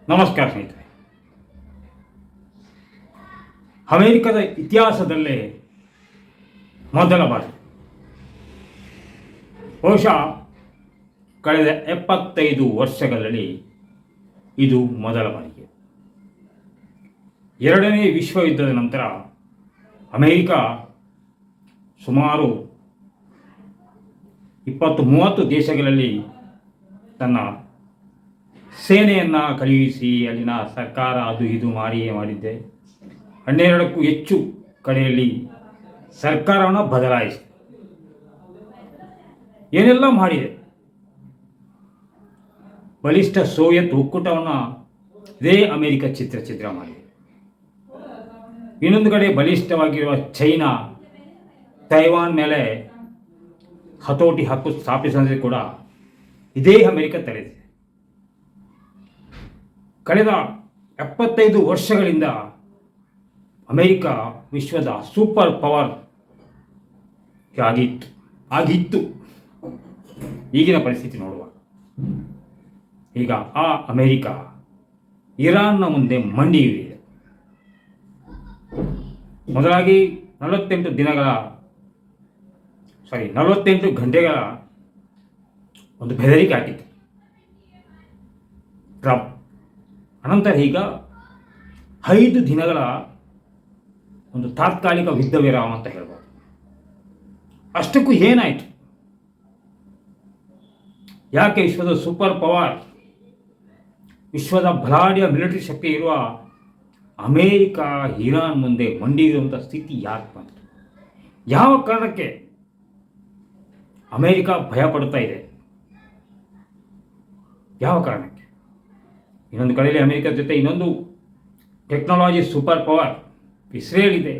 ನಮಸ್ಕಾರ ಸ್ನೇಹಿತರೆ. ಅಮೆರಿಕದ ಇತಿಹಾಸದಲ್ಲೇ ಮೊದಲ ಬಾರಿ ಬಹುಶಃ ಕಳೆದ 75 ವರ್ಷಗಳಲ್ಲಿ ಇದು ಮೊದಲ ಬಾರಿಗೆ. ಎರಡನೇ ವಿಶ್ವಯುದ್ಧದ ನಂತರ ಅಮೆರಿಕ ಸುಮಾರು 20-30 ದೇಶಗಳಲ್ಲಿ ತನ್ನ ಸೇನೆಯನ್ನು ಕಳುಹಿಸಿ ಅಲ್ಲಿನ ಸರ್ಕಾರ ಅದು ಇದು ಮಾಡಿದ್ದೆ. 12ಕ್ಕೂ ಹೆಚ್ಚು ಕಡೆಯಲ್ಲಿ ಸರ್ಕಾರವನ್ನು ಬದಲಾಯಿಸಿ ಏನೆಲ್ಲ ಮಾಡಿದೆ. ಬಲಿಷ್ಠ ಸೋವಿಯತ್ ಒಕ್ಕೂಟವನ್ನು ಇದೇ ಅಮೆರಿಕ ಚಿತ್ರ ಮಾಡಿದೆ. ಇನ್ನೊಂದು ಕಡೆ ಬಲಿಷ್ಠವಾಗಿರುವ ಚೈನಾ ತೈವಾನ್ ಮೇಲೆ ಹತೋಟಿ ಹಕ್ಕು ಸ್ಥಾಪಿಸಿದರೆ ಕೂಡ ಇದೇ ಅಮೆರಿಕ ತಡೆದಿದೆ. ಕಳೆದ 75 ವರ್ಷಗಳಿಂದ ಅಮೆರಿಕ ವಿಶ್ವದ ಸೂಪರ್ ಪವರ್ ಆಗಿತ್ತು. ಈಗಿನ ಪರಿಸ್ಥಿತಿ ನೋಡುವ ಈಗ ಆ ಅಮೆರಿಕ ಇರಾನ್ನ ಮುಂದೆ ಮಂಡಿಯೂರಿದೆ. ಮೊದಲಾಗಿ 48 ಗಂಟೆಗಳ ಒಂದು ಬೆದರಿಕೆ ಹಾಕಿತ್ತು ಟ್ರಂಪ್. ಅನಂತರ ಈಗ 5 ದಿನಗಳ ಒಂದು ತಾತ್ಕಾಲಿಕ ಯುದ್ಧ ವಿರಾಮ ಅಂತ ಹೇಳ್ಬೋದು. ಅಷ್ಟಕ್ಕೂ ಏನಾಯಿತು? ಯಾಕೆ ವಿಶ್ವದ ಸೂಪರ್ ಪವರ್, ವಿಶ್ವದ ಬಲಾಢ್ಯ ಮಿಲಿಟರಿ ಶಕ್ತಿ ಇರುವ ಅಮೇರಿಕ ಇರಾನ್ ಮುಂದೆ ಮಂಡಿರುವಂಥ ಸ್ಥಿತಿ ಯಾಕೆ ಬಂತು? ಯಾವ ಕಾರಣಕ್ಕೆ ಅಮೇರಿಕ ಭಯ ಪಡ್ತಾ ಇದೆ? ಯಾವ ಕಾರಣಕ್ಕೆ? ಇನ್ನೊಂದು ಕಡೆಯಲ್ಲಿ ಅಮೆರಿಕದ ಜೊತೆ ಇನ್ನೊಂದು ಟೆಕ್ನಾಲಜಿ ಸೂಪರ್ ಪವರ್ ಇಸ್ರೇಲ್ ಇದೆ.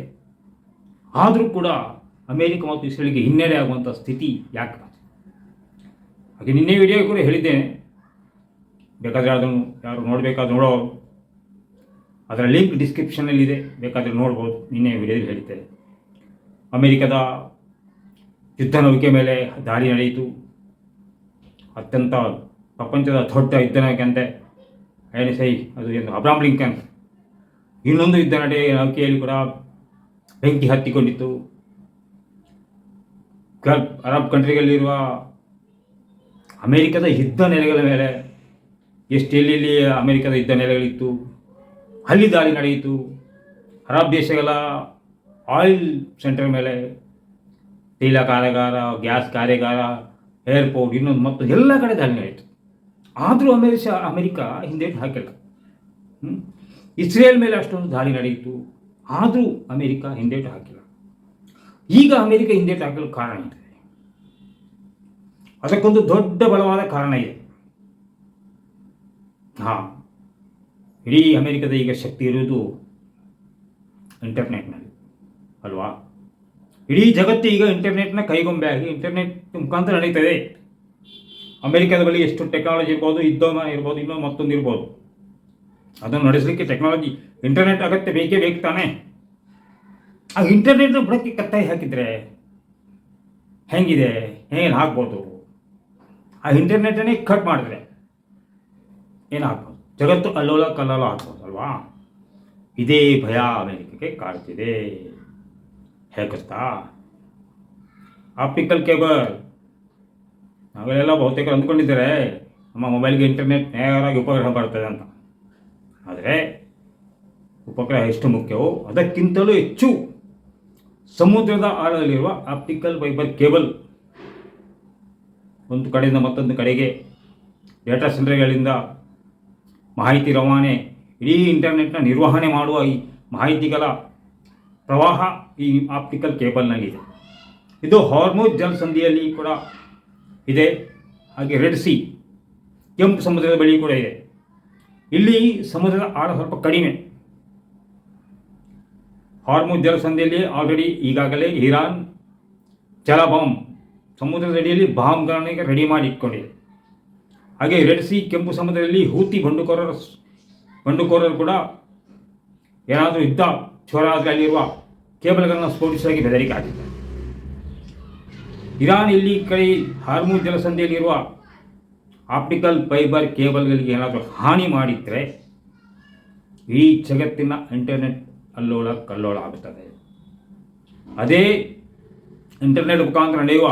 ಆದರೂ ಕೂಡ ಅಮೇರಿಕ ಮತ್ತು ಇಸ್ರೇಲ್ಗೆ ಹಿನ್ನಡೆ ಆಗುವಂಥ ಸ್ಥಿತಿ ಯಾಕೆ ಬಂತು? ಹಾಗೆ ನಿನ್ನೆ ವಿಡಿಯೋ ಕೂಡ ಹೇಳಿದ್ದೇನೆ. ಬೇಕಾದರೆ ಅದನ್ನು ಯಾರು ನೋಡಬೇಕಾದ್ರೆ ನೋಡೋರು, ಅದರ ಲಿಂಕ್ ಡಿಸ್ಕ್ರಿಪ್ಷನಲ್ಲಿದೆ, ಬೇಕಾದರೆ ನೋಡ್ಬೋದು. ನಿನ್ನೆ ವಿಡಿಯೋದಲ್ಲಿ ಹೇಳಿದ್ದೇನೆ. ಅಮೆರಿಕದ ಯುದ್ಧ ನೌಕೆ ಮೇಲೆ ದಾಳಿ ನಡೆಯಿತು. ಅತ್ಯಂತ ಪ್ರಪಂಚದ ದೊಡ್ಡ ಯುದ್ಧ ನೌಕೆ ಅಂತೆ NSI, ಅದು ಏನು ಅಬ್ರಾಮ್ ಲಿಂಕನ್. ಇನ್ನೊಂದು ಯುದ್ಧ ನೌಕೆಯಲ್ಲಿ ಕೂಡ ಬೆಂಕಿ ಹತ್ತಿಕೊಂಡಿತ್ತು. ಗಲ್ಫ್ ಅರಬ್ ಕಂಟ್ರಿಗಳಲ್ಲಿರುವ ಅಮೆರಿಕದ ಯುದ್ಧ ನೆಲೆಗಳ ಮೇಲೆ ಎಲ್ಲಿ ಅಮೆರಿಕದ ಯುದ್ಧ ನೆಲೆಗಳಿತ್ತು ಅಲ್ಲಿ ದಾಳಿ ನಡೆಯಿತು. ಅರಬ್ ದೇಶಗಳ ಆಯಿಲ್ ಸೆಂಟರ್ ಮೇಲೆ, ತೈಲ ಕಾರ್ಯಾಗಾರ, ಗ್ಯಾಸ್ ಕಾರ್ಯಾಗಾರ, ಏರ್ಪೋರ್ಟ್, ಇನ್ನೊಂದು ಮತ್ತು ಎಲ್ಲ ಕಡೆ ದಾಳಿ ನಡೆಯಿತು. ಆದರೂ ಅಮೆರಿಕ ಹಿಂದೇಟು ಹಾಕಿಲ್ಲ. ಇಸ್ರೇಲ್ ಮೇಲೆ ಅಷ್ಟೊಂದು ದಾಳಿ ನಡೆಯಿತು, ಆದರೂ ಅಮೆರಿಕ ಹಿಂದೇಟು ಹಾಕಿಲ್ಲ. ಈಗ ಅಮೆರಿಕ ಹಿಂದೇಟು ಹಾಕಲು ಕಾರಣ ಇದೆ. ಅದಕ್ಕೊಂದು ದೊಡ್ಡ ಬಲವಾದ ಕಾರಣ ಇದೆ. ಇಡೀ ಅಮೆರಿಕದ ಈಗ ಶಕ್ತಿ ಇರುವುದು ಇಂಟರ್ನೆಟ್ನಲ್ಲಿ ಅಲ್ವಾ? ಇಡೀ ಜಗತ್ತು ಈಗ ಇಂಟರ್ನೆಟ್ನ ಕೈಗೊಂಬೆ ಆಗಿ ಇಂಟರ್ನೆಟ್ ಮುಖಾಂತರ ನಡೀತದೆ. ಅಮೆರಿಕದ ಬಳಿ ಎಷ್ಟು ಟೆಕ್ನಾಲಜಿ ಇರ್ಬೋದು, ಯುದ್ಧಮಾನ ಇರ್ಬೋದು, ಇನ್ನೊಂದು ಮತ್ತೊಂದು ಇರ್ಬೋದು, ಅದನ್ನು ನಡೆಸಲಿಕ್ಕೆ ಟೆಕ್ನಾಲಜಿ ಇಂಟರ್ನೆಟ್ ಅಗತ್ಯ ಬೇಕೇ ಬೇಕು ತಾನೆ. ಆ ಇಂಟರ್ನೆಟ್ನ ಬುಡಕ್ಕೆ ಕತ್ತಾಯಿ ಹಾಕಿದರೆ ಹೆಂಗಿದೆ, ಏನು ಹಾಕ್ಬೋದು? ಆ ಇಂಟರ್ನೆಟನ್ನೇ ಕಟ್ ಮಾಡಿದ್ರೆ ಏನು ಹಾಕ್ಬೋದು? ಜಗತ್ತು ಅಲ್ಲೋಲ ಕಲ್ಲೋಲ ಹಾಕ್ಬೋದು ಅಲ್ವಾ? ಇದೇ ಭಯ ಅಮೆರಿಕಕ್ಕೆ ಕಾಡ್ತಿದೆ. ಹೇಗೆ ಗೊತ್ತಾ? ಆಪ್ಟಿಕಲ್ ಕೇಬಲ್ ನಾವೆಲ್ಲ ಬಹುತೇಕ ಅಂದ್ಕೊಂಡಿದ್ದಾರೆ ನಮ್ಮ ಮೊಬೈಲ್ಗೆ ಇಂಟರ್ನೆಟ್ ನೇರವಾಗಿ ಉಪಗ್ರಹ ಬರ್ತದೆ ಅಂತ. ಆದರೆ ಉಪಗ್ರಹ ಎಷ್ಟು ಮುಖ್ಯವೋ ಅದಕ್ಕಿಂತಲೂ ಹೆಚ್ಚು ಸಮುದ್ರದ ಆಳದಲ್ಲಿರುವ ಆಪ್ಟಿಕಲ್ ಫೈಬರ್ ಕೇಬಲ್ ಒಂದು ಕಡೆಯಿಂದ ಮತ್ತೊಂದು ಕಡೆಗೆ ಡೇಟಾ ಸೆಂಟರ್ಗಳಿಂದ ಮಾಹಿತಿ ರವಾನೆ, ಇಡೀ ಇಂಟರ್ನೆಟ್ನ ನಿರ್ವಹಣೆ ಮಾಡುವ ಈ ಮಾಹಿತಿಗಳ ಪ್ರವಾಹ ಈ ಆಪ್ಟಿಕಲ್ ಕೇಬಲ್ನಲ್ಲಿದೆ. ಇದು ಹಾರ್ಮುಜ್ ಜಲಸಂಧಿಯಲ್ಲಿ ಕೂಡ ಇದೆ. ಹಾಗೆ ರೆಡ್ ಸಿ, ಕೆಂಪು ಸಮುದ್ರದ ಬಳಿ ಕೂಡ ಇದೆ. ಇಲ್ಲಿ ಸಮುದ್ರದ ಆಳ ಸ್ವಲ್ಪ ಕಡಿಮೆ. ಹಾರ್ಮುಜ್ ಜಲಸಂಧಿಯಲ್ಲಿ ಈಗಾಗಲೇ ಇರಾನ್ ಜಲ ಬಾಂಬ್ ಸಮುದ್ರದಡಿಯಲ್ಲಿ ಬಾಂಬ್ಗಳನ್ನ ರೆಡಿ ಮಾಡಿ ಇಟ್ಕೊಂಡಿದೆ. ಹಾಗೆ ರೆಡ್ ಸಿ, ಕೆಂಪು ಸಮುದ್ರದಲ್ಲಿ ಹೂತಿ ಬಂಡುಕೋರರು ಕೂಡ ಏನಾದರೂ ಯುದ್ಧ ಚೋರಾದರೆ ಅಲ್ಲಿರುವ ಕೇಬಲ್ಗಳನ್ನು ಸ್ಫೋಟಿಸಾಗಿ ಬೆದರಿಕೆ ಹಾಕಿದ್ದಾರೆ. ಇರಾನ್ ಇಲ್ಲಿ ಕಡೆ ಹಾರ್ಮುಜ್ ಜಲಸಂಧಿಯಲ್ಲಿರುವ ಆಪ್ಟಿಕಲ್ ಫೈಬರ್ ಕೇಬಲ್ಗಳಿಗೆ ಏನಾದರೂ ಹಾನಿ ಮಾಡಿದರೆ ಇಡೀ ಜಗತ್ತಿನ ಇಂಟರ್ನೆಟ್ ಅಲ್ಲೋಲ ಕಲ್ಲೋಲ ಆಗುತ್ತದೆ. ಅದೇ ಇಂಟರ್ನೆಟ್ ಮುಖಾಂತರ ನಡೆಯುವ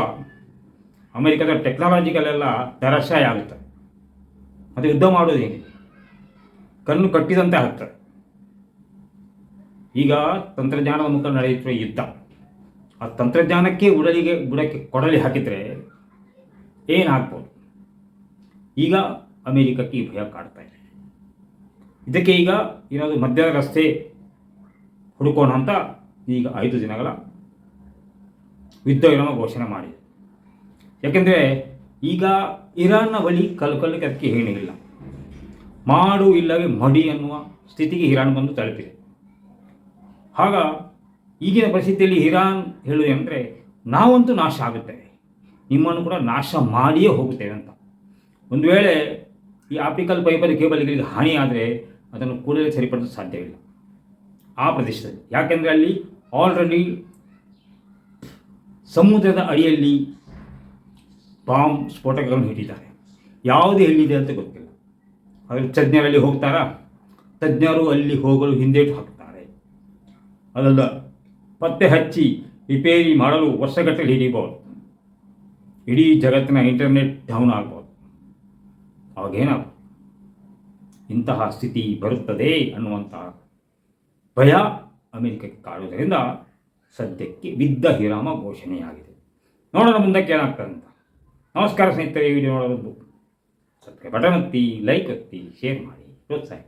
ಅಮೆರಿಕದ ಟೆಕ್ನಾಲಜಿಗಳೆಲ್ಲ ಧರಾಶಾಯ ಆಗುತ್ತದೆ. ಅದು ಯುದ್ಧ ಮಾಡೋದು ಹೇಗೆ? ಕಣ್ಣು ಕಟ್ಟಿದಂತೆ ಆಗ್ತದೆ. ಈಗ ತಂತ್ರಜ್ಞಾನದ ಮುಖ ನಡೆಯುತ್ತಿರುವ ಯುದ್ಧ, ಆ ತಂತ್ರಜ್ಞಾನಕ್ಕೆ ಬುಡಕ್ಕೆ ಕೊಡಲಿ ಹಾಕಿದರೆ ಏನಾಗ್ಬೋದು? ಈಗ ಅಮೇರಿಕಕ್ಕೆ ಈ ಭಯ ಕಾಡ್ತಾ ಇದೆ. ಇದಕ್ಕೆ ಈಗ ಏನಾದರೂ ಮಧ್ಯದ ರಸ್ತೆ ಹುಡುಕೋಣ ಅಂತ ಈಗ 5 ದಿನಗಳ ಯುದ್ಧ ವಿರಾಮ ಘೋಷಣೆ ಮಾಡಿದೆ. ಯಾಕೆಂದರೆ ಈಗ ಇರಾನ್ನ ಬಳಿ ಕಲ್ಲಕ್ಕೆ ಅದಕ್ಕೆ ಏನಿಲ್ಲ, ಮಾಡು ಇಲ್ಲವೇ ಮಡಿ ಅನ್ನುವ ಸ್ಥಿತಿಗೆ ಇರಾನ್ ಬಂದು ತಲುಪಿದೆ. ಆಗ ಈಗಿನ ಪರಿಸ್ಥಿತಿಯಲ್ಲಿ ಇರಾನ್ ಹೇಳುವುದೇನೆಂದರೆ, ನಾವಂತೂ ನಾಶ ಆಗುತ್ತೇವೆ, ನಿಮ್ಮನ್ನು ಕೂಡ ನಾಶ ಮಾಡಿಯೇ ಹೋಗುತ್ತೇವೆ ಅಂತ. ಒಂದು ವೇಳೆ ಈ ಆಪ್ಟಿಕಲ್ ಫೈಬರ್ ಕೇಬಲ್ಗಳಿಗೆ ಹಾನಿ ಆದರೆ ಅದನ್ನು ಕೂಡಲೇ ಸರಿಪಡಿಸಲು ಸಾಧ್ಯವಿಲ್ಲ ಆ ಪ್ರದೇಶದಲ್ಲಿ. ಯಾಕೆಂದರೆ ಅಲ್ಲಿ ಆಲ್ರೆಡಿ ಸಮುದ್ರದ ಅಡಿಯಲ್ಲಿ ಬಾಂಬ್ ಸ್ಫೋಟಕಗಳನ್ನು ಇಟ್ಟಿದ್ದಾರೆ. ಯಾವುದು ಎಲ್ಲಿದೆ ಅಂತ ಗೊತ್ತಿಲ್ಲ. ಅದರಲ್ಲಿ ತಜ್ಞರಲ್ಲಿ ಹೋಗ್ತಾರಾ? ತಜ್ಞರು ಅಲ್ಲಿ ಹೋಗಲು ಹಿಂದೇಟು ಹಾಕ್ತಾರೆ. ಅದಲ್ಲ, ಪತ್ತೆ ಹಚ್ಚಿ ರಿಪೇರಿ ಮಾಡಲು ವರ್ಷಗಟ್ಟಲೆ ಹಿಡಿಯಬಹುದು. ಇಡೀ ಜಗತ್ತಿನ ಇಂಟರ್ನೆಟ್ ಡೌನ್ ಆಗ್ಬೋದು. ಅವಾಗೇನಾಗ ಇಂತಹ ಸ್ಥಿತಿ ಬರುತ್ತದೆ ಅನ್ನುವಂತಹ ಭಯ ಅಮೆರಿಕಕ್ಕೆ ಕಾಡುವುದರಿಂದ ಸದ್ಯಕ್ಕೆ ಯುದ್ಧ ವಿರಾಮ ಘೋಷಣೆಯಾಗಿದೆ. ನೋಡೋಣ ಮುಂದಕ್ಕೆ ಏನಾಗ್ತದೆ ಅಂತ. ನಮಸ್ಕಾರ ಸ್ನೇಹಿತರೆ, ಈ ವಿಡಿಯೋ ನೋಡೋದು ಸಬ್ಸ್ಕ್ರೈಬ್ ಬಟನ್ ಒತ್ತಿ, ಲೈಕ್ ಒತ್ತಿ, ಶೇರ್ ಮಾಡಿ, ಪ್ರೋತ್ಸಾಹ.